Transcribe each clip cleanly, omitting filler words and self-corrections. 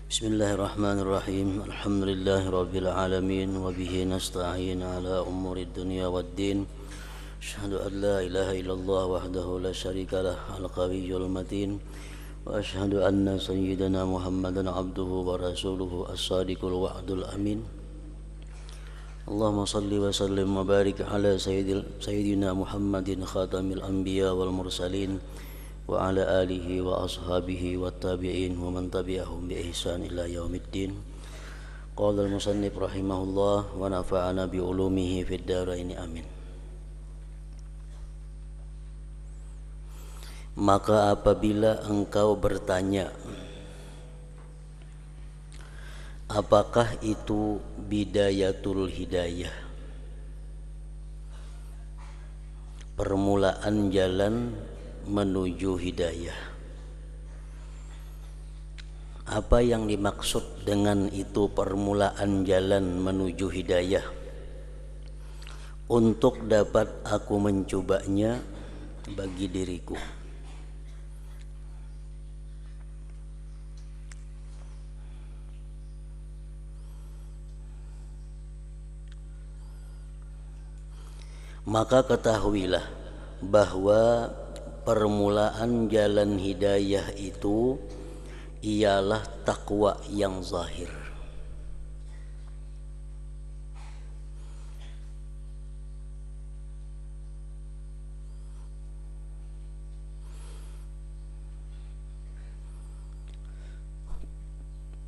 Bismillahirrahmanirrahim. Alhamdulillahi alamin wa bihi nasta'in ala umuri dunya waddin. Asyhadu an la ilaha illallah wahdahu la syarika lah al-qawiyyul matin wa asyhadu anna sayyidana Muhammadan abduhu wa rasuluhu as-sadiqul wa'dul amin. Allahumma salli wa sallim wa barik ala sayyidina Muhammadin khatamil anbiya wal mursalin wa ala alihi wa ashabihi wa tabi'in wa man tabi'ahum bi ihsan ila yaumiddin. Qala al-musannif rahimahullah wa nafa'ana bi ulumihi fid dharain amin. Maka apabila engkau bertanya, apakah itu bidayatul hidayah, permulaan jalan menuju hidayah? Apa yang dimaksud dengan itu permulaan jalan menuju hidayah? Untuk dapat aku mencobanya bagi diriku. Maka ketahuilah bahwa permulaan jalan hidayah itu ialah takwa yang zahir.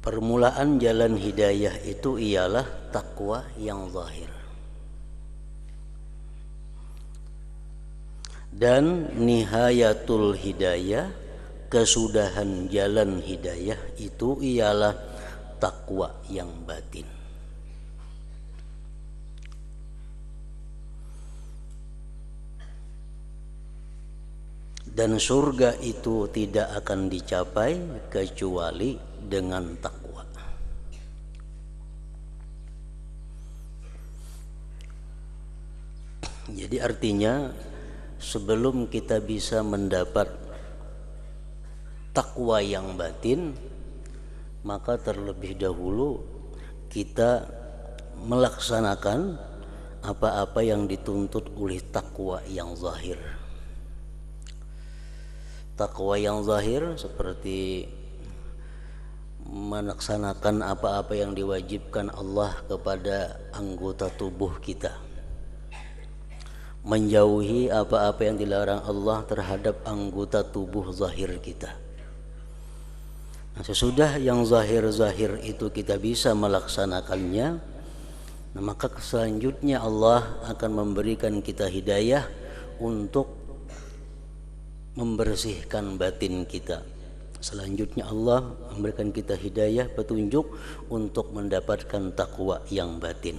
Permulaan jalan hidayah itu ialah takwa yang zahir. Dan nihayatul hidayah, kesudahan jalan hidayah itu ialah takwa yang batin. Dan surga itu tidak akan dicapai kecuali dengan takwa. Jadi artinya sebelum kita bisa mendapat takwa yang batin, maka terlebih dahulu kita melaksanakan apa-apa yang dituntut oleh takwa yang zahir. Takwa yang zahir seperti melaksanakan apa-apa yang diwajibkan Allah kepada anggota tubuh kita, menjauhi apa-apa yang dilarang Allah terhadap anggota tubuh zahir kita. Nah, sesudah yang zahir-zahir itu kita bisa melaksanakannya, nah, maka selanjutnya Allah akan memberikan kita hidayah untuk membersihkan batin kita. Selanjutnya Allah memberikan kita hidayah, petunjuk untuk mendapatkan takwa yang batin.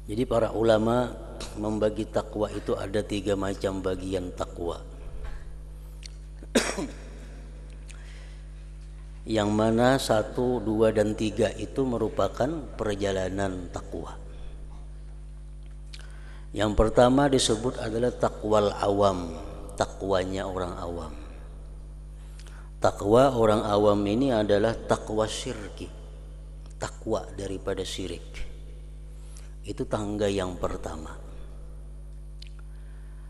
Jadi para ulama membagi takwa itu ada 3 macam bagian takwa. Yang mana 1, 2, dan 3 itu merupakan perjalanan takwa. Yang pertama disebut adalah takwal awam, takwanya orang awam. Takwa orang awam ini adalah takwa syirki, takwa daripada syirik. Itu tangga yang pertama.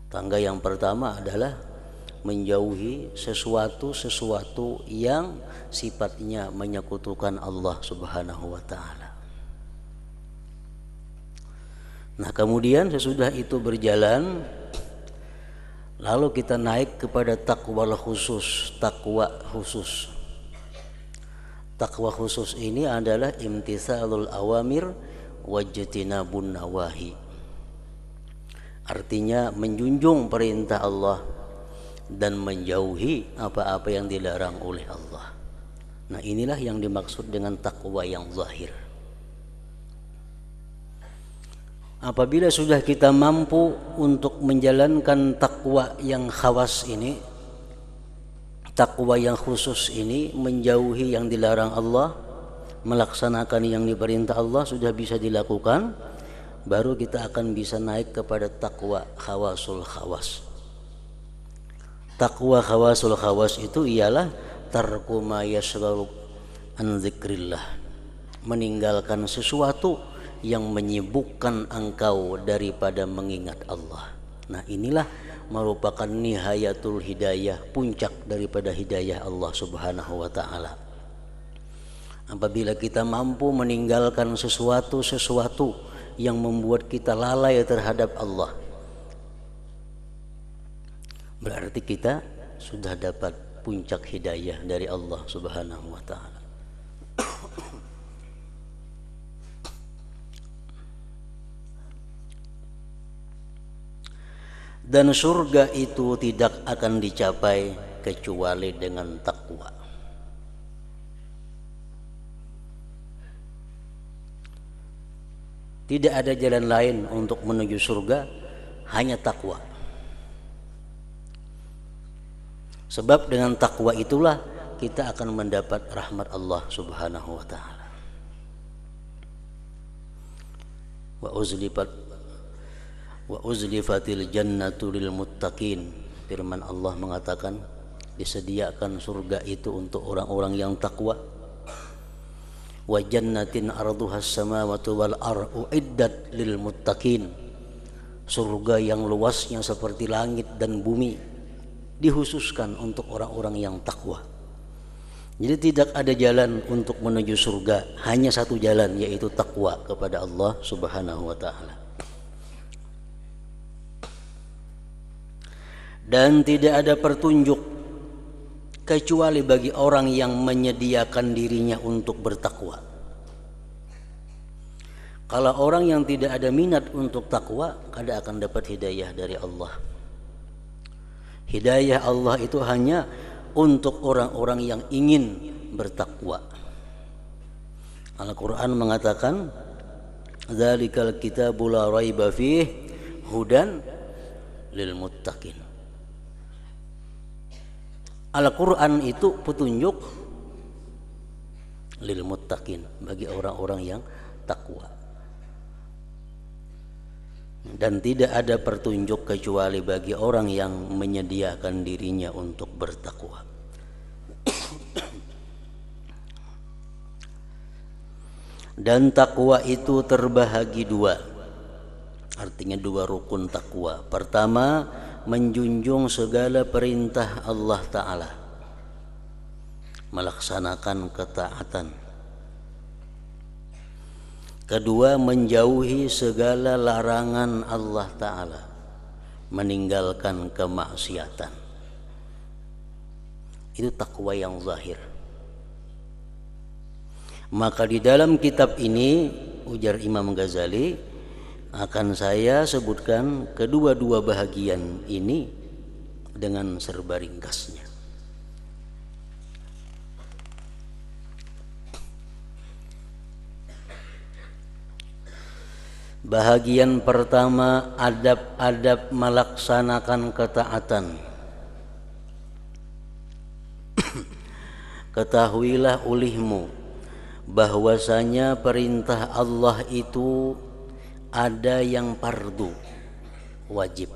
Tangga yang pertama adalah menjauhi sesuatu yang sifatnya menyekutukan Allah Subhanahu wa taala. Nah, kemudian sesudah itu berjalan, lalu kita naik kepada takwa khusus. Takwa khusus ini adalah imtitsalul awamir wajtinabun nawahi. Artinya menjunjung perintah Allah dan menjauhi apa-apa yang dilarang oleh Allah. Nah, inilah yang dimaksud dengan takwa yang zahir. Apabila sudah kita mampu untuk menjalankan takwa yang khawas ini, takwa yang khusus ini, menjauhi yang dilarang Allah, melaksanakan yang diperintah Allah sudah bisa dilakukan, baru kita akan bisa naik kepada takwa khawasul khawas. Takwa khawasul khawas itu ialah tarku ma yashghalu an dzikrillah, meninggalkan sesuatu yang menyibukkan engkau daripada mengingat Allah. Nah, inilah merupakan nihayatul hidayah, puncak daripada hidayah Allah Subhanahu wa taala. Apabila kita mampu meninggalkan sesuatu yang membuat kita lalai terhadap Allah, berarti kita sudah dapat puncak hidayah dari Allah Subhanahu wa taala. Dan surga itu tidak akan dicapai kecuali dengan takwa. Tidak ada jalan lain untuk menuju surga, hanya takwa. Sebab dengan takwa itulah kita akan mendapat rahmat Allah Subhanahu wa taala. Wa uzlifatil jannatu lil muttaqin. Firman Allah mengatakan, disediakan surga itu untuk orang-orang yang takwa. Wa jannatin arduhas samawati wal ardu uiddat lil muttaqin. Surga yang luasnya seperti langit dan bumi dikhususkan untuk orang-orang yang takwa. Jadi tidak ada jalan untuk menuju surga, hanya satu jalan, yaitu takwa kepada Allah Subhanahu wa taala. Dan tidak ada petunjuk kecuali bagi orang yang menyediakan dirinya untuk bertakwa. Kalau orang yang tidak ada minat untuk takwa, kada akan dapat hidayah dari Allah. Hidayah Allah itu hanya untuk orang-orang yang ingin bertakwa. Al-Quran mengatakan, "Dzalikal kitabu la raiba fih hudan lil muttaqin." Al-Quran itu petunjuk lil muttaqin, bagi orang-orang yang takwa. Dan tidak ada petunjuk kecuali bagi orang yang menyediakan dirinya untuk bertakwa. Dan takwa itu terbahagi dua, artinya dua rukun takwa. Pertama, menjunjung segala perintah Allah Ta'ala, melaksanakan ketaatan. Kedua, menjauhi segala larangan Allah Ta'ala, meninggalkan kemaksiatan. Itu takwa yang zahir. Maka di dalam kitab ini, ujar Imam Ghazali, akan saya sebutkan kedua-dua bahagian ini dengan serba ringkasnya. Bahagian pertama, adab-adab melaksanakan ketaatan. Ketahuilah olehmu bahwasanya perintah Allah itu ada yang fardu, wajib,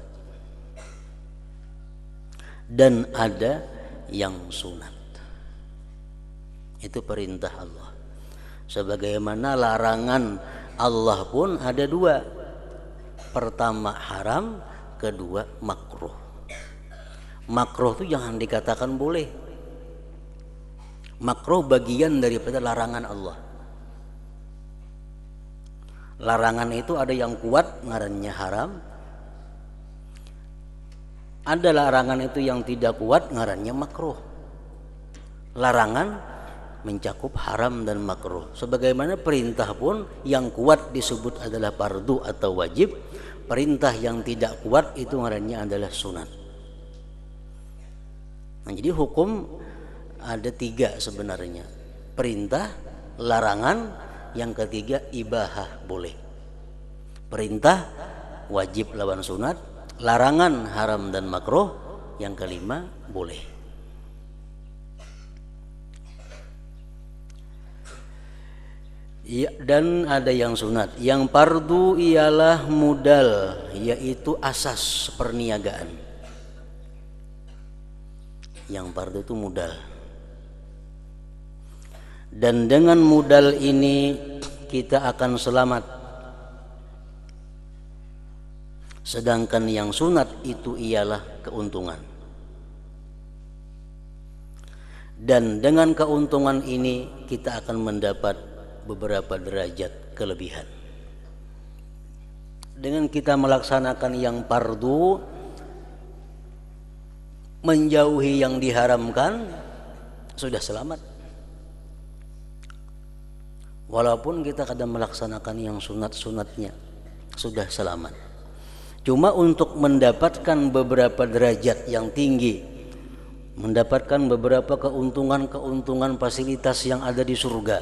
dan ada yang sunat. Itu perintah Allah. Sebagaimana larangan Allah pun ada dua. Pertama haram, kedua makruh. Makruh itu jangan dikatakan boleh. Makruh bagian daripada larangan Allah. Larangan itu ada yang kuat, ngarannya haram. Ada larangan itu yang tidak kuat, ngarannya makruh. Larangan mencakup haram dan makruh. Sebagaimana perintah pun yang kuat disebut adalah fardu atau wajib. Perintah yang tidak kuat itu ngarannya adalah sunat. Nah, jadi hukum ada tiga sebenarnya. Perintah, larangan, yang ketiga ibahah, boleh. Perintah wajib lawan sunat, larangan haram dan makruh, yang kelima boleh. Ya, dan ada yang sunat. Yang fardu ialah modal, yaitu asas perniagaan. Yang fardu itu modal. Dan dengan modal ini kita akan selamat. Sedangkan yang sunat itu ialah keuntungan. Dan dengan keuntungan ini kita akan mendapat beberapa derajat kelebihan. Dengan kita melaksanakan yang fardu, menjauhi yang diharamkan, sudah selamat. Walaupun kita kadang melaksanakan yang sunat-sunatnya, sudah selamat. Cuma untuk mendapatkan beberapa derajat yang tinggi, mendapatkan beberapa keuntungan fasilitas yang ada di surga,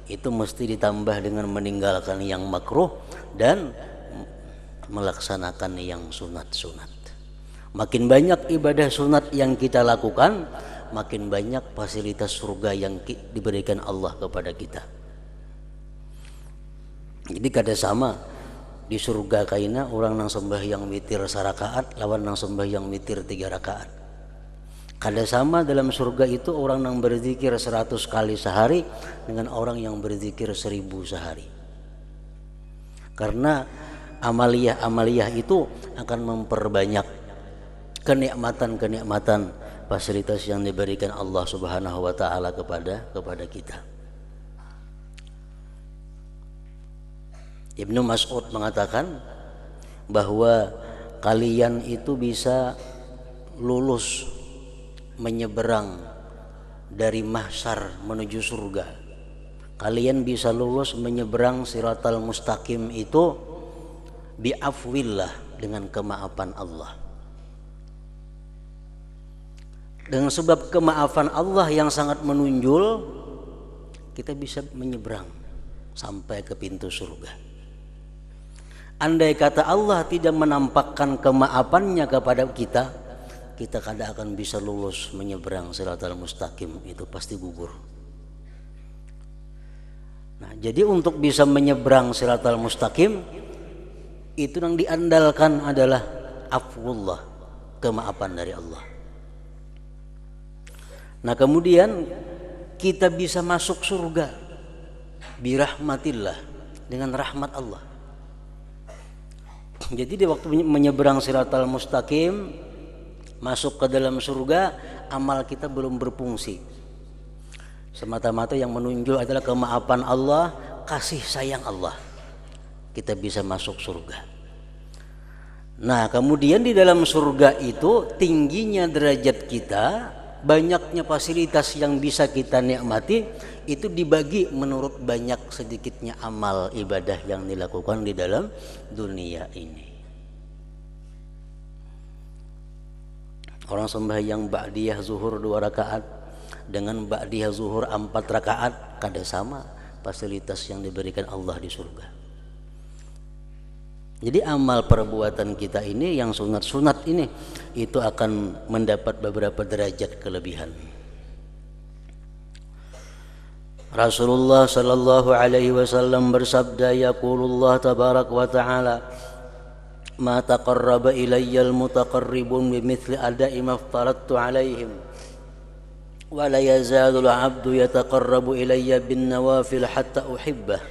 itu mesti ditambah dengan meninggalkan yang makruh dan melaksanakan yang sunat-sunat. Makin banyak ibadah sunat yang kita lakukan, makin banyak fasilitas surga yang diberikan Allah kepada kita. Jadi kada sama di surga kaina orang nang sembahyang witir sarakaat lawan nang sembahyang witir 3 rakaat. Kada sama dalam surga itu orang yang berzikir 100 kali sehari dengan orang yang berzikir 1000 sehari. Karena amaliyah itu akan memperbanyak kenikmatan fasilitas yang diberikan Allah Subhanahu wa taala kepada kita. Ibnu Mas'ud mengatakan bahwa kalian itu bisa lulus menyeberang dari mahsyar menuju surga. Kalian bisa lulus menyeberang siratal mustaqim itu bi'afwillah, dengan kemaafan Allah. Dengan sebab kemaafan Allah yang sangat menunjul, kita bisa menyeberang sampai ke pintu surga. Andai kata Allah tidak menampakkan kemaafannya kepada kita, kita kada akan bisa lulus menyeberang siratal mustaqim, itu pasti gugur. Nah, jadi untuk bisa menyeberang siratal mustaqim itu yang diandalkan adalah afwullah, kemaafan dari Allah. Nah, kemudian kita bisa masuk surga birahmatillah, dengan rahmat Allah. Jadi di waktu menyeberang siratal mustaqim, masuk ke dalam surga, amal kita belum berfungsi. Semata-mata yang menunjuk adalah kemaafan Allah, kasih sayang Allah. Kita bisa masuk surga. Nah, kemudian di dalam surga itu tingginya derajat kita, banyaknya fasilitas yang bisa kita nikmati, itu dibagi menurut banyak sedikitnya amal ibadah yang dilakukan di dalam dunia ini. Orang sembahyang ba'diyah zuhur 2 rakaat dengan ba'diyah zuhur 4 rakaat, kada sama fasilitas yang diberikan Allah di surga. Jadi amal perbuatan kita ini yang sunat-sunat ini itu akan mendapat beberapa derajat kelebihan. Rasulullah sallallahu alaihi wasallam bersabda, yaqulullah tabarak wa ta'ala, ma taqarraba ilayyal mutaqarribun bimithli ada'i ma aftaradtu alaihim wa la yazalul 'abdu yataqarrabu ilayya bin nawafil hatta uhibbah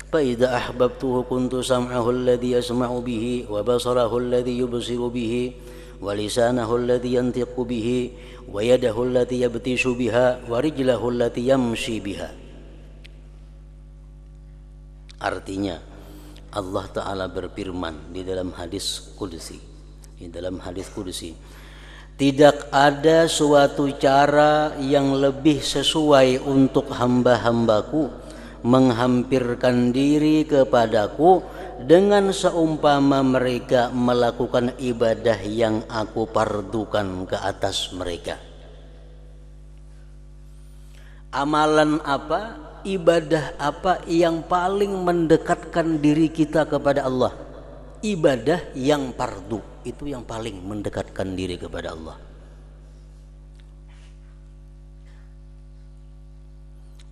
fa idza ahbabtuhu kuntu sam'ahu alladhi yasma'u bihi wa basarahu alladhi yubsiru bihi wa lisanahu alladhi yantiqu bihi wa yadahu allati yabtishu biha wa rijlahu allati yamshi biha. Artinya Allah Ta'ala berfirman di dalam hadis qudsi, tidak ada suatu cara yang lebih sesuai untuk hamba-hambaku menghampirkan diri kepadaku dengan seumpama mereka melakukan ibadah yang aku fardukan ke atas mereka. Amalan apa, ibadah apa yang paling mendekatkan diri kita kepada Allah? Ibadah yang fardu, itu yang paling mendekatkan diri kepada Allah.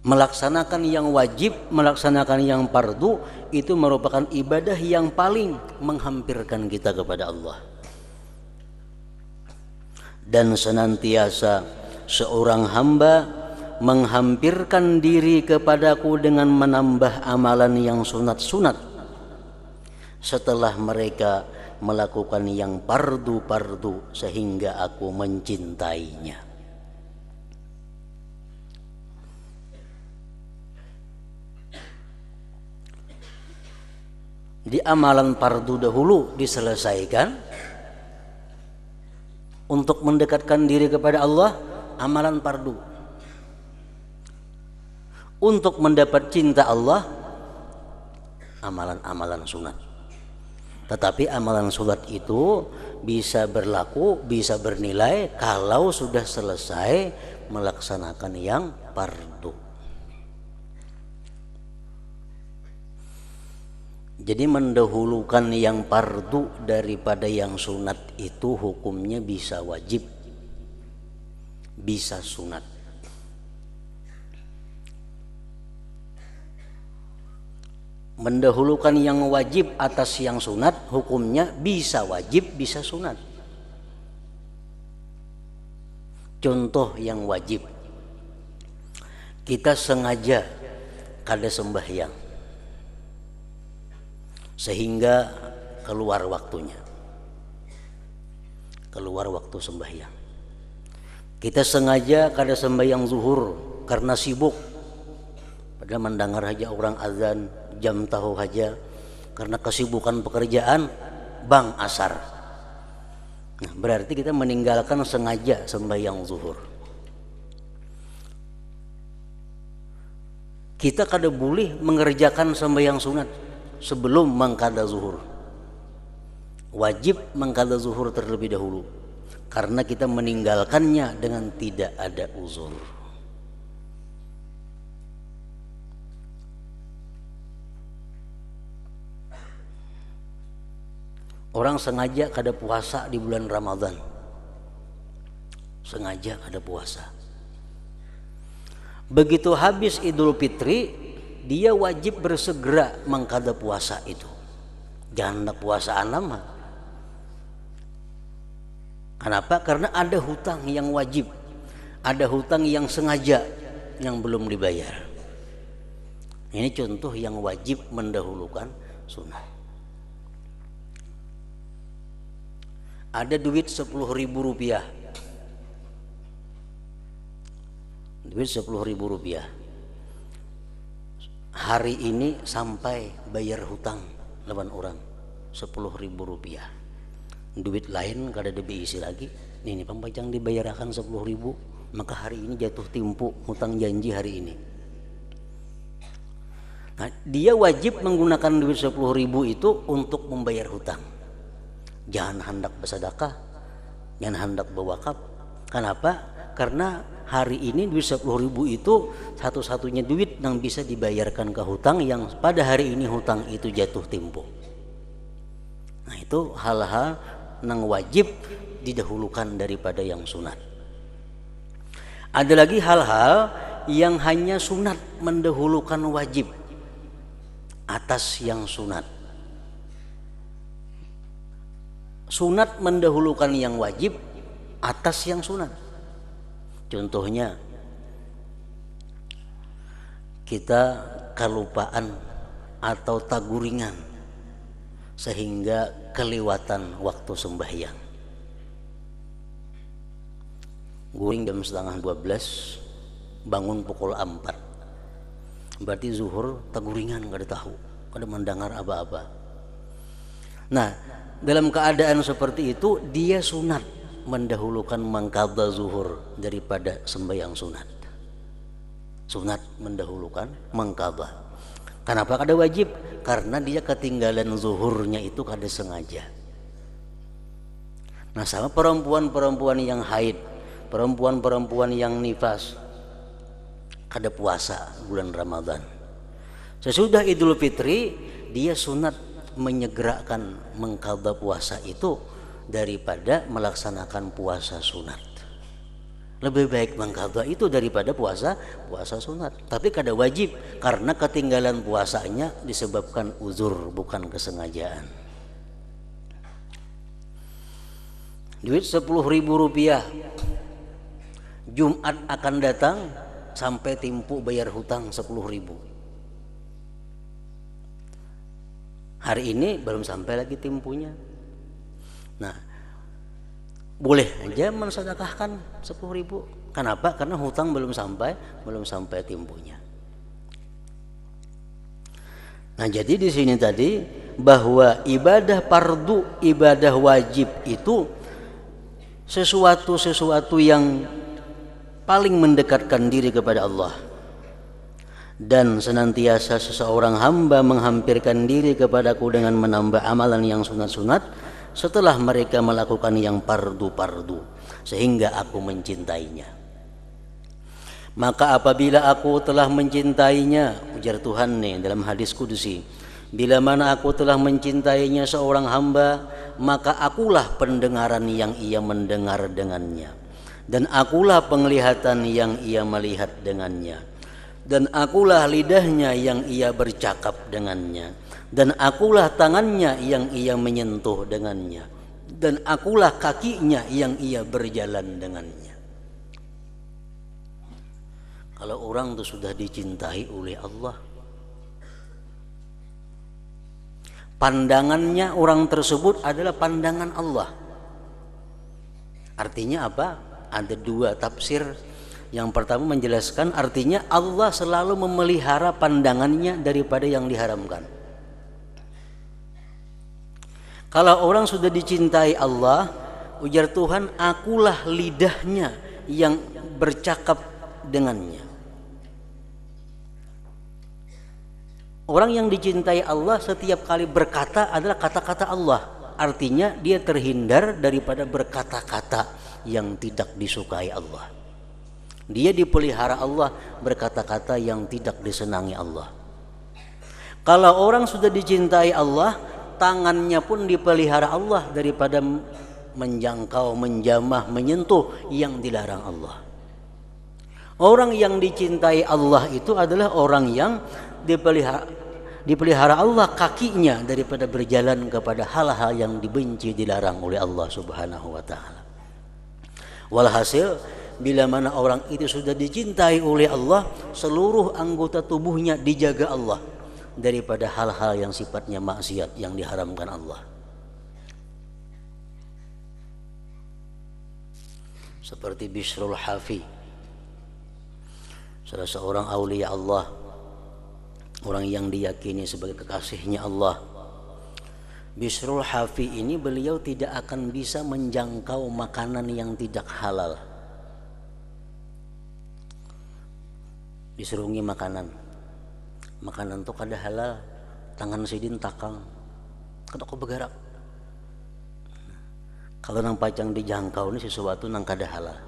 Melaksanakan yang wajib, melaksanakan yang fardu, itu merupakan ibadah yang paling menghampirkan kita kepada Allah. dan senantiasa seorang hamba menghampirkan diri kepadaku dengan menambah amalan yang sunat-sunat setelah mereka melakukan yang fardu-fardu sehingga aku mencintainya. Di amalan fardu dahulu diselesaikan untuk mendekatkan diri kepada Allah, amalan fardu. Untuk mendapat cinta Allah, amalan-amalan sunat. Tetapi amalan sunat itu bisa berlaku, bisa bernilai kalau sudah selesai melaksanakan yang fardu. Jadi mendahulukan yang fardu daripada yang sunat itu hukumnya bisa wajib, bisa sunat. Mendahulukan yang wajib atas yang sunat hukumnya bisa wajib, bisa sunat. Contoh yang wajib, kita sengaja kada sembahyang sehingga keluar waktunya, keluar waktu sembahyang. Kita sengaja kada sembahyang zuhur karena sibuk, padahal mendengar aja orang azan, jam tahu aja, karena kesibukan pekerjaan bang asar. Nah, berarti kita meninggalkan sengaja sembahyang zuhur. Kita kada boleh mengerjakan sembahyang sunat sebelum mengqada zuhur. Wajib mengqada zuhur terlebih dahulu karena kita meninggalkannya dengan tidak ada uzur. Orang sengaja kada puasa di bulan Ramadan, sengaja kada puasa. Begitu habis Idul Fitri, dia wajib bersegera mengqada puasa itu. Jangan hendak puasaan lama. Kenapa? Karena ada hutang yang wajib, ada hutang yang sengaja yang belum dibayar. Ini contoh yang wajib mendahulukan sunat. Ada duit 10.000 rupiah, duit 10.000 rupiah. Hari ini sampai bayar hutang lawan orang 10.000 rupiah. Duit lain kada ada diisi lagi. Ini pembacang dibayarkan 10.000, maka hari ini jatuh tempo hutang janji hari ini. Nah, dia wajib menggunakan duit 10.000 itu untuk membayar hutang. Jangan hendak bersedekah, jangan hendak berwakaf. Kenapa? Karena hari ini duit 10.000 itu satu-satunya duit yang bisa dibayarkan ke hutang yang pada hari ini hutang itu jatuh tempo. Nah, itu hal-hal yang wajib didahulukan daripada yang sunat. Ada lagi hal-hal yang hanya sunat mendahulukan wajib atas yang sunat. Sunat mendahulukan yang wajib atas yang sunat. Contohnya, kita kelupaan atau taguringan sehingga kelewatan waktu sembahyang. Guring jam setengah 12, bangun pukul 4. Berarti zuhur taguringan, kada tahu, kada mendengar apa-apa. Nah, dalam keadaan seperti itu dia sunat mendahulukan mengqadha zuhur daripada sembahyang sunat. Sunat mendahulukan mengqadha. Kenapa kada wajib? Karena dia ketinggalan zuhurnya itu kada sengaja. Nah, sama perempuan-perempuan yang haid, perempuan-perempuan yang nifas, kada puasa bulan Ramadan. Sesudah Idul Fitri dia sunat menyegerakan mengqadha puasa itu daripada melaksanakan puasa sunat. Lebih baik mengqadha itu daripada puasa sunat. Tapi kada wajib karena ketinggalan puasanya disebabkan uzur, bukan kesengajaan. duit 10.000 rupiah, Jumat akan datang sampai timpu bayar hutang 10.000. Hari ini belum sampai lagi timpunya. Nah, boleh aja mensedekahkan 10.000. Kenapa? Karena hutang belum sampai timpunya. Nah, jadi di sini tadi bahwa ibadah fardu, ibadah wajib itu sesuatu yang paling mendekatkan diri kepada Allah, dan senantiasa seseorang hamba menghampirkan diri kepadaku dengan menambah amalan yang sunat-sunat setelah mereka melakukan yang fardu-fardu, sehingga aku mencintainya. Maka apabila aku telah mencintainya, ujar Tuhan nih dalam hadis kudusi, bila mana aku telah mencintainya seorang hamba, maka akulah pendengaran yang ia mendengar dengannya, dan akulah penglihatan yang ia melihat dengannya, dan akulah lidahnya yang ia bercakap dengannya, dan akulah tangannya yang ia menyentuh dengannya, dan akulah kakinya yang ia berjalan dengannya. Kalau orang itu sudah dicintai oleh Allah, pandangannya orang tersebut adalah pandangan Allah. Artinya apa? Ada dua tafsir. Yang pertama menjelaskan artinya Allah selalu memelihara pandangannya daripada yang diharamkan. Kalau orang sudah dicintai Allah, ujar Tuhan, akulah lidahnya yang bercakap dengannya. Orang yang dicintai Allah setiap kali berkata adalah kata-kata Allah. Artinya dia terhindar daripada berkata-kata yang tidak disukai Allah. Dia dipelihara Allah berkata-kata yang tidak disenangi Allah. Kalau orang sudah dicintai Allah, tangannya pun dipelihara Allah daripada menjangkau, menjamah, menyentuh yang dilarang Allah. Orang yang dicintai Allah itu adalah orang yang dipelihara Allah kakinya daripada berjalan kepada hal-hal yang dibenci, dilarang oleh Allah Subhanahu wa taala. Walhasil, bila mana orang itu sudah dicintai oleh Allah, seluruh anggota tubuhnya dijaga Allah daripada hal-hal yang sifatnya maksiat yang diharamkan Allah. Seperti Bishrul Hafi, salah seorang aulia Allah, orang yang diyakini sebagai kekasihnya Allah. Bishrul Hafi ini beliau tidak akan bisa menjangkau makanan yang tidak halal. Diserungi makanan tuh kada halal, tangan sidin takang, kada ko begarak. Kalau nang pacang dijangkau ini sesuatu nang kada halal.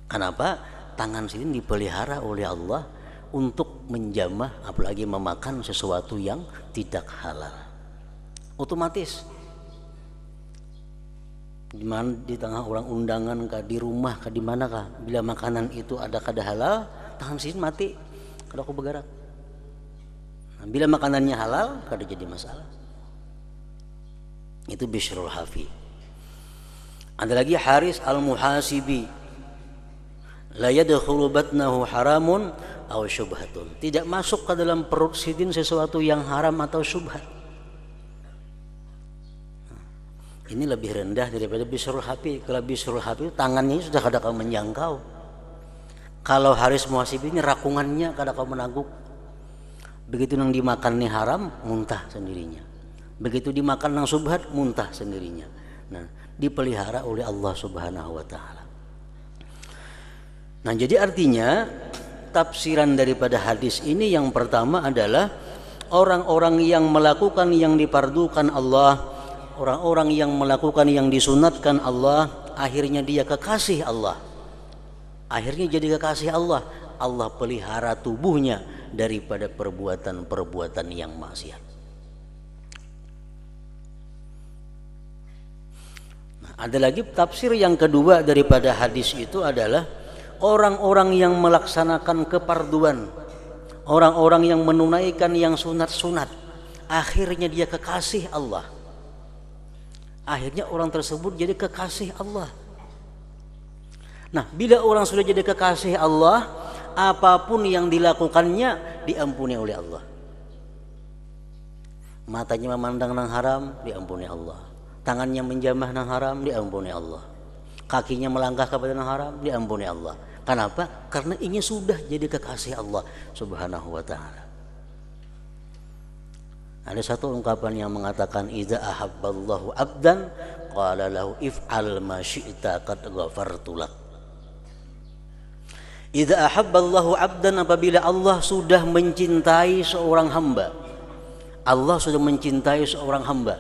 Kenapa? Tangan sidin dipelihara oleh Allah untuk menjamah, apalagi memakan sesuatu yang tidak halal. Otomatis di tengah orang undangan kah, di rumah kah, di mana kah, bila makanan itu ada kada halal, tangan sidin mati, kada ko begarak. Nah, bila makanannya halal, kada jadi masalah. Itu Bishrul Hafi. Ada lagi Haris Al-Muhasibi, la yadkhulu batnahu haramun aw syubhatun. Tidak masuk ke dalam perut sidin sesuatu yang haram atau syubhat. Ini lebih rendah daripada Bishrul Hafi. Kalau Bishrul Hafi tangannya sudah kada kau menjangkau. Kalau Haris Muhasibi ini rakungannya kada kau menaguk. Begitu nang dimakan nih haram, muntah sendirinya. Begitu dimakan nang syubhat, muntah sendirinya. Nah, dipelihara oleh Allah Subhanahu wa taala. Nah, jadi artinya tafsiran daripada hadis ini yang pertama adalah orang-orang yang melakukan yang dipardukan Allah, orang-orang yang melakukan yang disunatkan Allah, akhirnya dia kekasih Allah. Akhirnya jadi kekasih Allah. Allah pelihara tubuhnya daripada perbuatan-perbuatan yang maksiat. Nah, ada lagi tafsir yang kedua daripada hadis itu adalah orang-orang yang melaksanakan keparduan, orang-orang yang menunaikan yang sunat-sunat, akhirnya dia kekasih Allah. Akhirnya orang tersebut jadi kekasih Allah. Nah, bila orang sudah jadi kekasih Allah, apapun yang dilakukannya diampuni oleh Allah. Matanya memandang nang haram, diampuni Allah. Tangannya menjamah nang haram, diampuni Allah. Kakinya melangkah kepada nang haram, diampuni Allah. Kenapa? Karena ini sudah jadi kekasih Allah Subhanahu wa ta'ala. Ada satu ungkapan yang mengatakan idza ahabballahu abdan qala lahu if'al ma syi'ta qad ghafartu lak. Idza ahabballahu abdan, apabila Allah sudah mencintai seorang hamba. Allah sudah mencintai seorang hamba.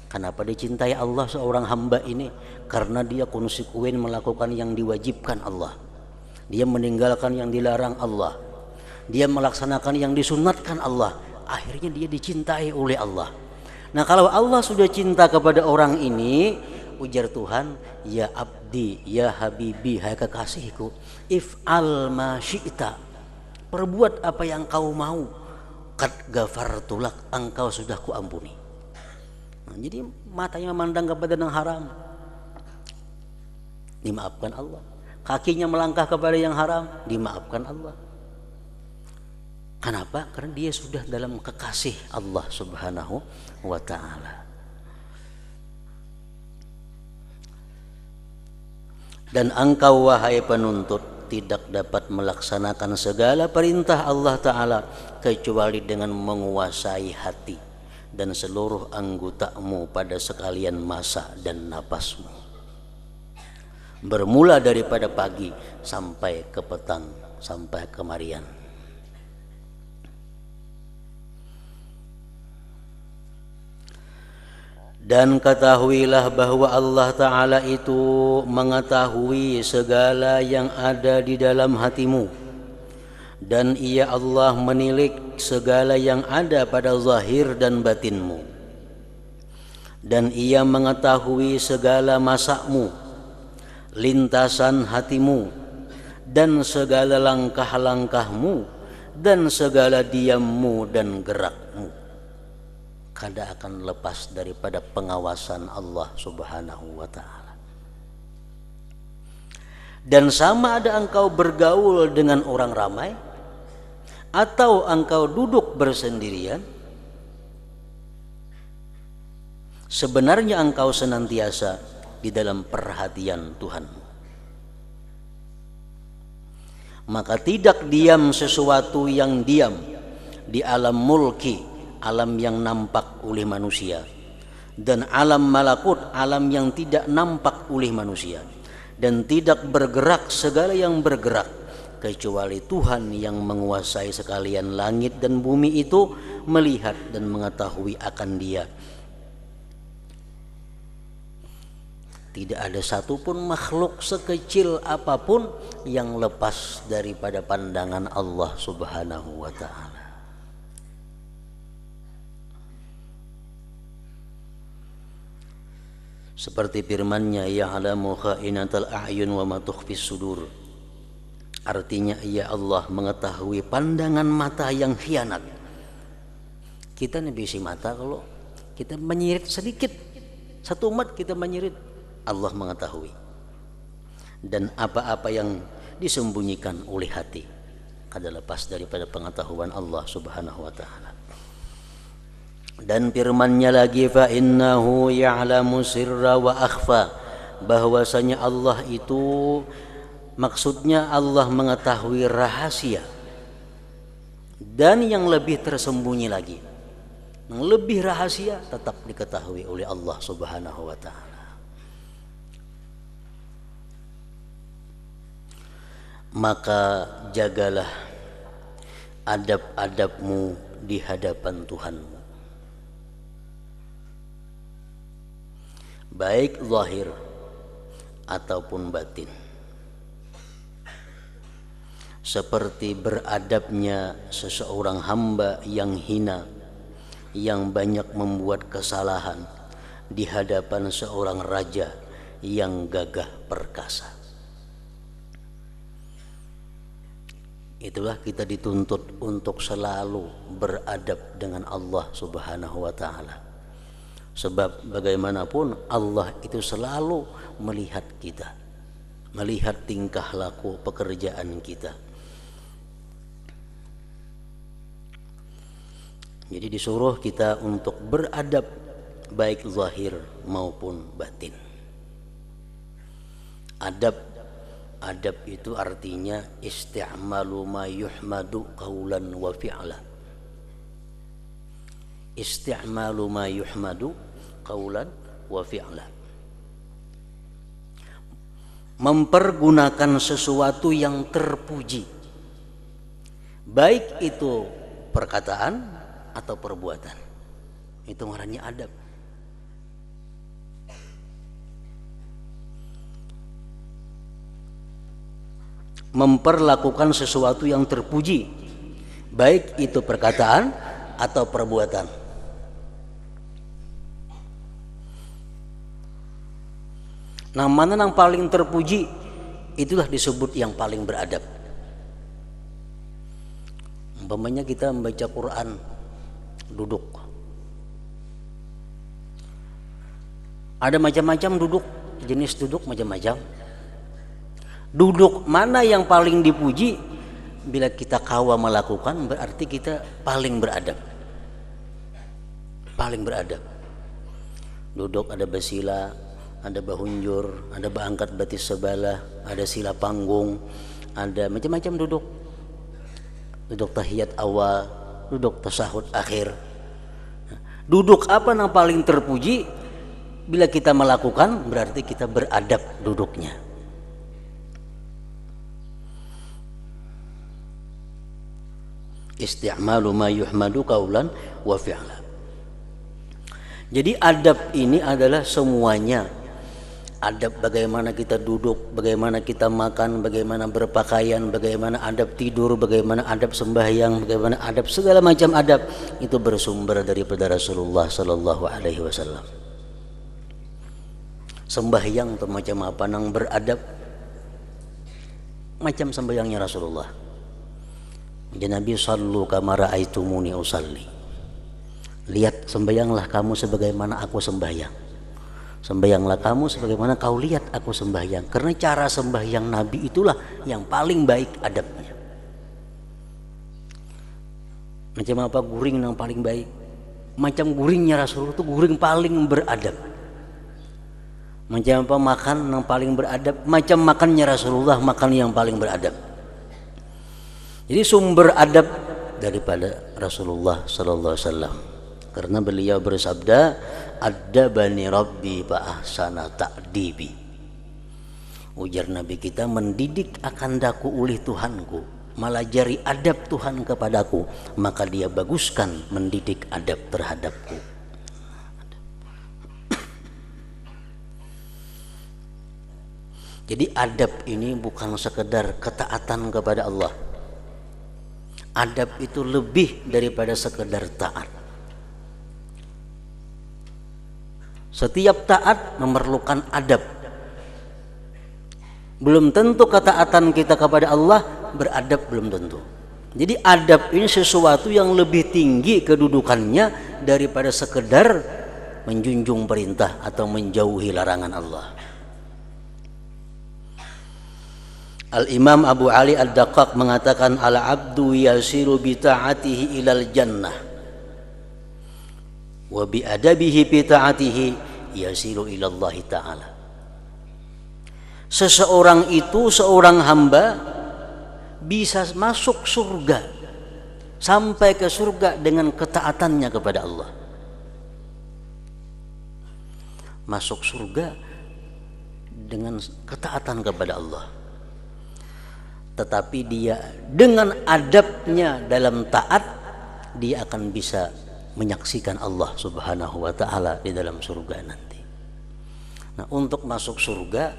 Kenapa dicintai Allah seorang hamba ini? Karena dia konsekuen melakukan yang diwajibkan Allah. Dia meninggalkan yang dilarang Allah. Dia melaksanakan yang disunatkan Allah. Akhirnya dia dicintai oleh Allah. Nah, kalau Allah sudah cinta kepada orang ini, ujar Tuhan, ya abdi, ya habibi, hai kekasihku, if'al ma syi'ta, perbuat apa yang kau mau, qad ghafartu lak, engkau sudah kuampuni. Nah, jadi matanya memandang kepada yang haram, dimaafkan Allah. Kakinya melangkah kepada yang haram, dimaafkan Allah. Kenapa? Karena dia sudah dalam kekasih Allah Subhanahu wa ta'ala. Dan engkau wahai penuntut tidak dapat melaksanakan segala perintah Allah Ta'ala kecuali dengan menguasai hati dan seluruh anggotamu pada sekalian masa dan napasmu, bermula daripada pagi sampai ke petang, sampai kemarian. Dan ketahuilah bahwa Allah Ta'ala itu mengetahui segala yang ada di dalam hatimu, dan Ia Allah menilik segala yang ada pada zahir dan batinmu, dan Ia mengetahui segala masakmu, lintasan hatimu, dan segala langkah-langkahmu, dan segala diammu dan gerakmu. Kada akan lepas daripada pengawasan Allah Subhanahu wa ta'ala. Dan sama ada engkau bergaul dengan orang ramai atau engkau duduk bersendirian, sebenarnya engkau senantiasa di dalam perhatian Tuhanmu. Maka tidak diam sesuatu yang diam di alam mulki, alam yang nampak oleh manusia, dan alam malakut, alam yang tidak nampak oleh manusia, dan tidak bergerak segala yang bergerak kecuali Tuhan yang menguasai sekalian langit dan bumi itu melihat dan mengetahui akan Dia. Tidak ada satupun makhluk sekecil apapun yang lepas daripada pandangan Allah Subhanahu wa ta'ala. Seperti firman-Nya, ya'lamu kha'inatal a'yun wa ma tukhfis sudur. Artinya, ya Allah mengetahui pandangan mata yang khianat. Kita nebisi mata kalau kita menyirit sedikit, satu umat kita menyirit, Allah mengetahui. Dan apa-apa yang disembunyikan oleh hati kada lepas daripada pengetahuan Allah Subhanahu wa ta'ala. Dan firman-Nya lagi, fa innahu ya'lamu sirra wa akhfa, bahwasanya Allah itu, maksudnya Allah mengetahui rahasia dan yang lebih tersembunyi lagi. Yang lebih rahasia tetap diketahui oleh Allah Subhanahu wa ta'ala. Maka jagalah adab-adabmu di hadapan Tuhanmu, baik zahir ataupun batin, seperti beradabnya seseorang hamba yang hina, yang banyak membuat kesalahan di hadapan seorang raja yang gagah perkasa. Itulah kita dituntut untuk selalu beradab dengan Allah Subhanahu wa ta'ala. Sebab bagaimanapun Allah itu selalu melihat kita, melihat tingkah laku pekerjaan kita. Jadi disuruh kita untuk beradab baik zahir maupun batin. Adab itu artinya isti'malu ma yuhmadu qawlan wa fi'la. Isti'malu ma yuhmadu qawlan wa fi'la. Mempergunakan sesuatu yang terpuji, baik itu perkataan atau perbuatan. Itu ngarannya adab. Memperlakukan sesuatu yang terpuji, baik itu perkataan atau perbuatan. Nah, mana yang paling terpuji, itulah disebut yang paling beradab. Umpamanya kita membaca Quran, duduk. Ada macam-macam duduk, jenis duduk macam-macam. Duduk mana yang paling dipuji? Bila kita kawa melakukan, berarti kita paling beradab. Paling beradab. Duduk ada basila, ada bahunjur, ada baangkat batis sebelah, ada sila panggung, ada macam-macam duduk. Duduk tahiyat awal, duduk tasahud akhir. Duduk apa yang paling terpuji? Bila kita melakukan, berarti kita beradab duduknya. Isti'malu ma yuhmadu qawlan wa fi'la. Jadi adab ini adalah semuanya. Adab bagaimana kita duduk, bagaimana kita makan, bagaimana berpakaian, bagaimana adab tidur, bagaimana adab sembahyang, bagaimana adab segala macam adab itu bersumber daripada Rasulullah sallallahu alaihi wasallam. Sembahyang itu macam apa nang beradab? Macam sembahyangnya Rasulullah. Nabi sallu kama ra'aitumuni usalli. Lihat sembahyanglah kamu sebagaimana aku sembahyang. Sembahyanglah kamu sebagaimana kau lihat aku sembahyang. Karena cara sembahyang Nabi itulah yang paling baik adabnya. Macam apa guring yang paling baik? Macam guringnya Rasulullah itu guring paling beradab. Macam apa makan yang paling beradab? Macam makannya Rasulullah makan yang paling beradab. Jadi sumber adab daripada Rasulullah sallallahu alaihi wasallam. Karena beliau bersabda, "Adabani Rabbi fa ahsana ta'dibi." Ujar Nabi kita, mendidik akan daku oleh Tuhanku, melajari adab Tuhan kepadaku, maka dia baguskan mendidik adab terhadapku. Jadi adab ini bukan sekedar ketaatan kepada Allah. Adab itu lebih daripada sekedar taat. Setiap taat memerlukan adab. Belum tentu ketaatan kita kepada Allah beradab, belum tentu. Jadi adab ini sesuatu yang lebih tinggi kedudukannya daripada sekedar menjunjung perintah atau menjauhi larangan Allah. Al-Imam Abu Ali Ad-Daqqaq mengatakan, al-abdu yasiru bi ta'atihi ilal jannah wa bi adabihi bi ta'atihi yasiru ilallahi ta'ala. Seseorang itu, seorang hamba bisa masuk surga, sampai ke surga dengan ketaatannya kepada Allah. Masuk surga dengan ketaatan kepada Allah. Tetapi dia dengan adabnya dalam taat, dia akan bisa menyaksikan Allah subhanahu wa ta'ala di dalam surga nanti. Nah, untuk masuk surga,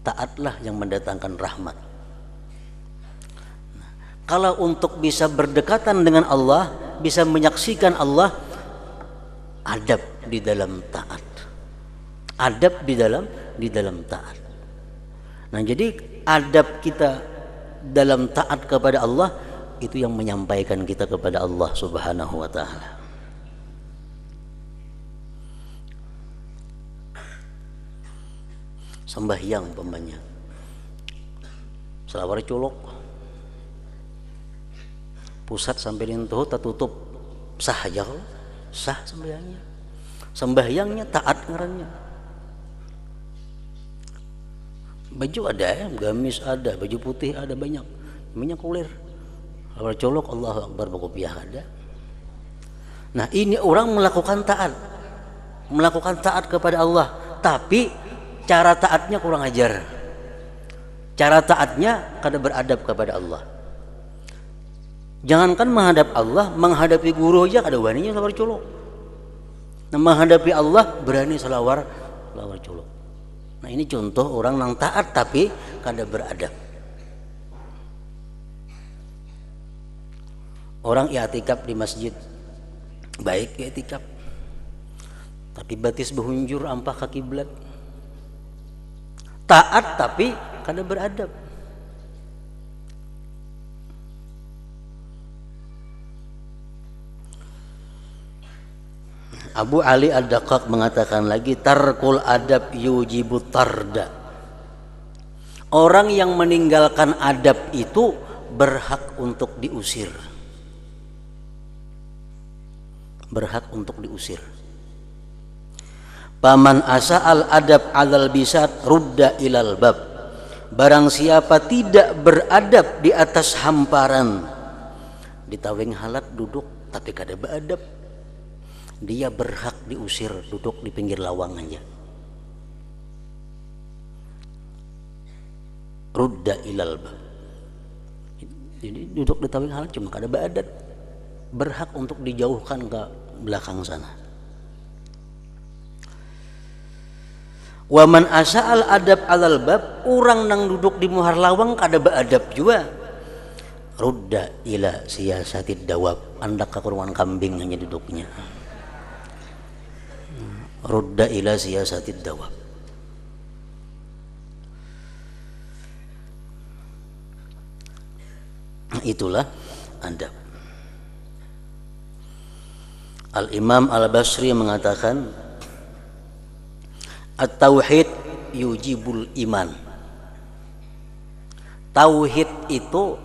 taatlah yang mendatangkan rahmat. Nah, kalau untuk bisa berdekatan dengan Allah, bisa menyaksikan Allah, adab di dalam taat. Adab di dalam taat. Nah, jadi adab kita dalam taat kepada Allah itu yang menyampaikan kita kepada Allah subhanahu wa ta'ala. sembahyang umpamanya selawar culuk pusat sampai dintuh tertutup sah aja kalau sah sembahyangnya taat ngarannya. Baju ada ya, gamis ada, baju putih ada, banyak minyak kulir selawar culuk Allahu Akbar berkopiah ada. Nah ini orang melakukan taat kepada Allah, tapi cara taatnya kurang ajar. Cara taatnya kada beradab kepada Allah. Jangankan menghadap Allah, menghadapi guru aja kada waninya selawar culuk. Nah, menghadapi Allah berani selawar culuk. Nah ini contoh orang yang taat tapi kada beradab. Orang i'tikaf di masjid, baik i'tikaf, tapi batis behunjur ampah ke kiblat. Taat tapi kada beradab. Abu Ali Ad-Daqqaq mengatakan lagi, tarkul adab yujibut tarda. Orang yang meninggalkan adab itu berhak untuk diusir. Berhak untuk diusir. Paman asa'al adab alal bisat rudda ilal bab. Barang siapa tidak beradab di atas hamparan, di taweng halat duduk tapi kada beradab, dia berhak diusir, duduk di pinggir lawang aja. Rudda ilal bab. Jadi duduk di taweng halat cuma kada beadab, berhak untuk dijauhkan ke belakang sana. Wa man asa'al adab alal bab, orang nang duduk di muhar lawang kada beadab juga. Rudda ila siyasatid dawab, andak ke kurungan kambing hanya duduknya. Rudda ila siyasatid dawab. Itulah adab. Al-Imam Al-Basri mengatakan, at-tauhid yujibul iman. Tauhid itu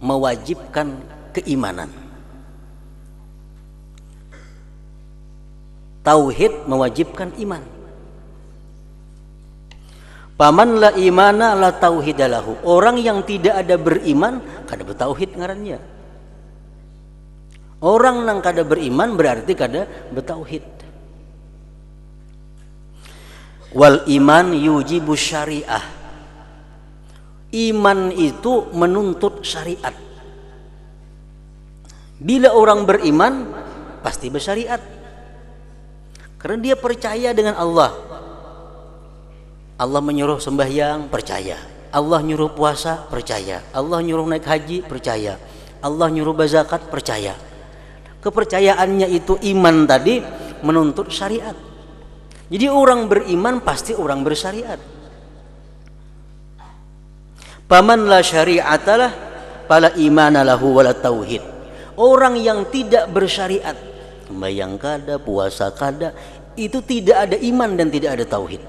mewajibkan keimanan. Tauhid mewajibkan iman. Paman la imana la tauhidalahu. Orang yang tidak ada beriman kada bertauhid ngarannya. Orang yang kada beriman berarti kada bertauhid. Wal iman yujibu syariah. Iman itu menuntut syariat. Bila orang beriman pasti bersyariat. Karena dia percaya dengan Allah. Allah menyuruh sembahyang, percaya. Allah nyuruh puasa, percaya. Allah nyuruh naik haji, percaya. Allah nyuruh berzakat, percaya. Kepercayaannya itu iman tadi menuntut syariat. Jadi orang beriman pasti orang bersyariat. Paman la syari'atalah fala imana lahu wala tauhid. Orang yang tidak bersyariat, sembahyang kada, puasa kada, itu tidak ada iman dan tidak ada tauhid.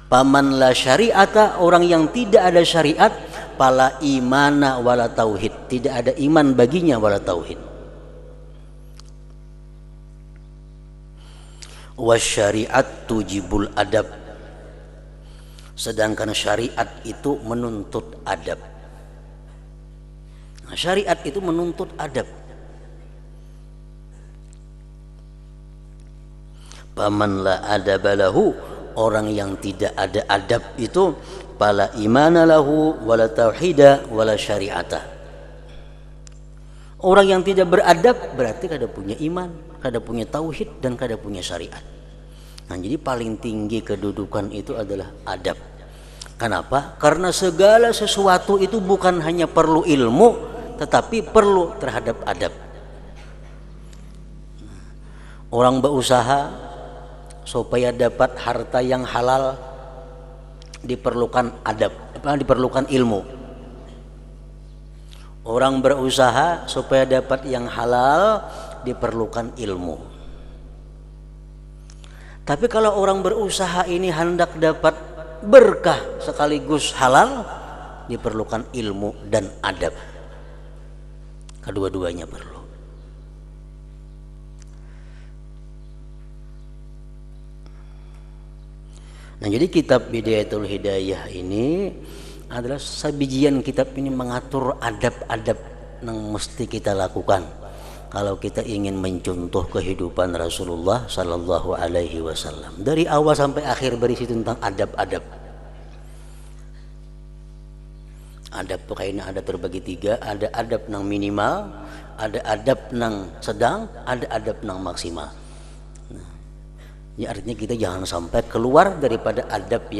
Paman la syari'ata, orang yang tidak ada syariat, fala imana wala tauhid, tidak ada iman baginya wala tauhid. Wasyariat tujibul adab. Sedangkan syariat itu menuntut adab. Nah, syariat itu menuntut adab. Paman la adabalahu, orang yang tidak ada adab itu fala imana lahu wala tauhida wala syari'ata. Orang yang tidak beradab berarti kada punya iman, kada punya tauhid dan kada punya syariat. Nah, jadi paling tinggi kedudukan itu adalah adab. Kenapa? Karena segala sesuatu itu bukan hanya perlu ilmu, tetapi perlu terhadap adab. Orang berusaha supaya dapat harta yang halal diperlukan adab, diperlukan ilmu. Orang berusaha supaya dapat yang halal diperlukan ilmu. Tapi kalau orang berusaha ini hendak dapat berkah sekaligus halal, diperlukan ilmu dan adab. Kedua-duanya perlu. Nah, jadi kitab Bidayatul Hidayah ini adalah sabijian kitab ini mengatur adab-adab yang mesti kita lakukan kalau kita ingin mencontoh kehidupan Rasulullah Sallallahu Alaihi Wasallam. Dari awal sampai akhir berisi tentang adab-adab. Adab tuh kayaknya ada terbagi tiga. Ada adab nang minimal, ada adab nang sedang, ada adab nang maksimal. Nah, ya artinya kita jangan sampai keluar daripada adab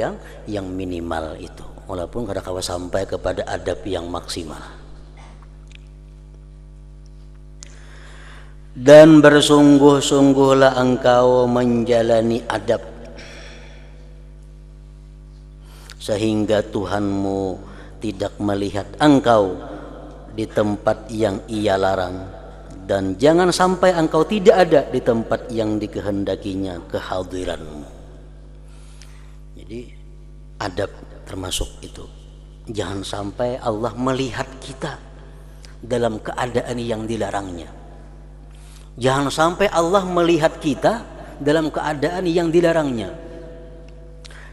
yang minimal itu, walaupun kadang-kadang sampai kepada adab yang maksimal. Dan bersungguh-sungguhlah engkau menjalani adab sehingga Tuhanmu tidak melihat engkau di tempat yang Ia larang, dan jangan sampai engkau tidak ada di tempat yang dikehendakinya kehadiranmu. Jadi adab termasuk itu. Jangan sampai Allah melihat kita dalam keadaan yang dilarangnya. Jangan sampai Allah melihat kita dalam keadaan yang dilarangnya.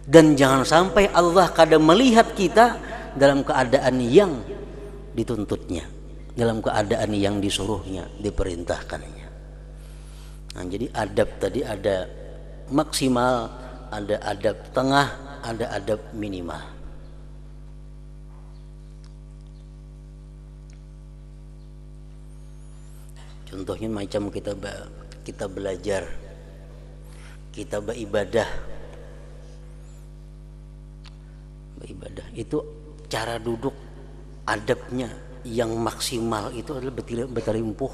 Dan jangan sampai Allah kadang melihat kita dalam keadaan yang dituntutnya, dalam keadaan yang disuruhnya, diperintahkannya. Nah, jadi adab tadi ada maksimal, ada adab tengah, ada adab minimal. Contohnya macam kita belajar, kita beribadah itu cara duduk adabnya yang maksimal itu adalah berterimpuh.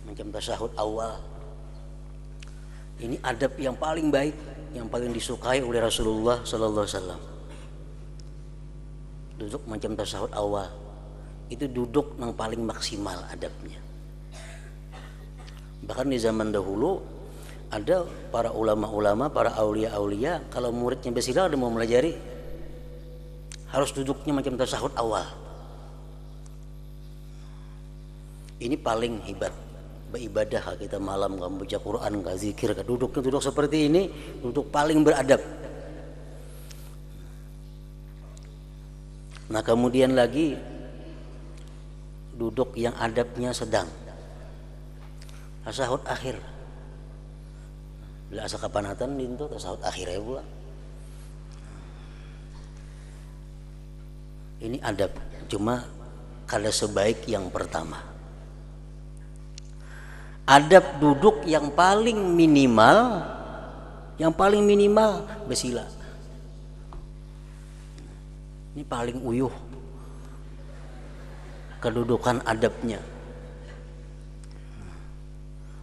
Macam tasyahud awal, ini adab yang paling baik, yang paling disukai oleh Rasulullah Sallallahu Alaihi Wasallam. Duduk macam tasyahud awal itu duduk yang paling maksimal adabnya. Bahkan di zaman dahulu ada para ulama-ulama, para aulia-aulia, kalau muridnya bersilah ada mau melajari, harus duduknya macam tasyahud awal. Ini paling hebat. Beribadah kita malam, kamu baca Quran, kamu zikir, duduk seperti ini, duduk paling beradab. Nah, kemudian lagi duduk yang adabnya sedang, tasyahud akhir. Bila asa kapanatan dintu tasyahud akhirnya pula. Ini adab, cuma kada sebaik yang pertama. Adab duduk yang paling minimal bersila. Ini paling uyuh kedudukan adabnya.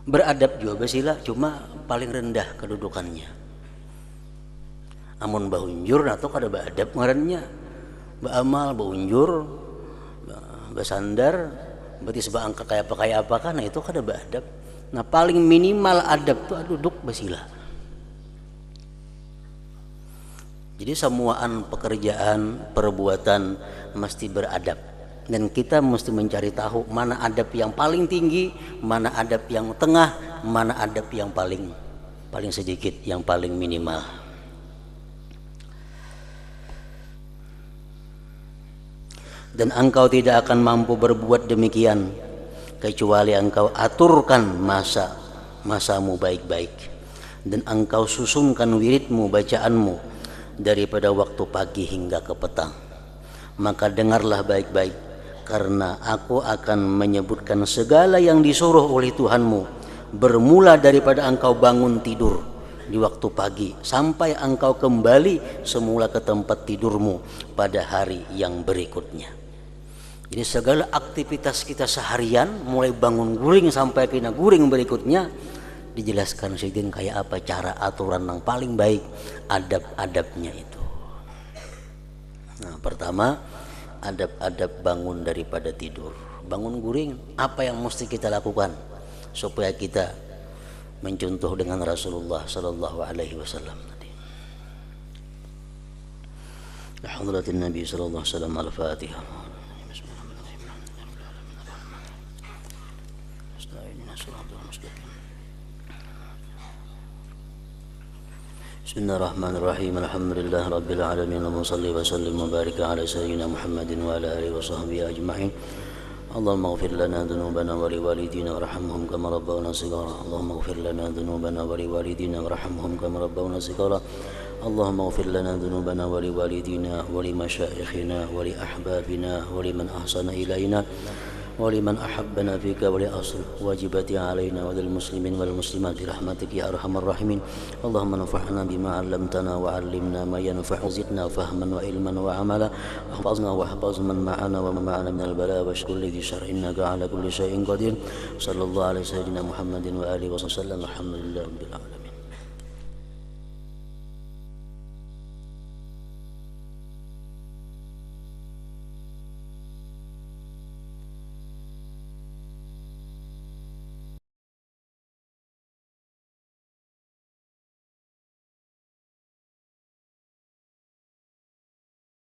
Beradab juga bersila, cuma paling rendah kedudukannya. Amun bahunjur atau kada beadab ngarannya, baamal bahunjur, basandar, berarti sebab angka kayak apa kan, nah itu kada beadab. Nah, paling minimal adab itu duduk bersila. Jadi semuaan pekerjaan, perbuatan mesti beradab. Dan kita mesti mencari tahu mana adab yang paling tinggi, mana adab yang tengah, mana adab yang paling sedikit, yang paling minimal. Dan engkau tidak akan mampu berbuat demikian kecuali engkau aturkan masamu baik-baik, dan engkau susunkan wiridmu, bacaanmu daripada waktu pagi hingga ke petang. Maka dengarlah baik-baik, karena aku akan menyebutkan segala yang disuruh oleh Tuhanmu, bermula daripada engkau bangun tidur di waktu pagi sampai engkau kembali semula ke tempat tidurmu pada hari yang berikutnya. Jadi segala aktivitas kita seharian, mulai bangun guring sampai kena guring berikutnya, dijelaskan Sayyidin kayak apa cara aturan yang paling baik, adab-adabnya itu. Nah, pertama adab-adab bangun daripada tidur. Bangun guring, apa yang mesti kita lakukan supaya kita mencontoh dengan Rasulullah sallallahu alaihi wasallam tadi. Hadratin Nabi sallallahu alaihi wasallam. Al-Fatihah. Bismillahirrahmanirrahim. Alhamdulillah rabbil alamin. Allahumma shalli wa sallim wa barik ala sayyidina Muhammadin wa ala alihi wa sahbihi ajma'in. Allahumma ighfir lana dhunubana wa liwalidina warhamhum kama rabbawna shighara. Allahumma ighfir lana dhunubana wa liwalidina warhamhum kama rabbawna shighara. Allahumma ighfir lana dhunubana wa liwalidina wa limasyayikhina wa li ahbabina wa liman ahsana ilaina ولمن أحبنا فيك ولأصل واجبات علينا وللمسلمين والمسلمات برحمتك يا أرحم الراحمين. اللهم انفعنا بما علمتنا وعلمنا ما ينفع وزدنا فهما وعلما وعملا واحفظنا واحفظ من معنا ومن معنا من البلاء وكل ذي شر إنك على كل شيء قدير. صلى الله على سيدنا محمد وآله وسلم. الحمد لله رب العالمين.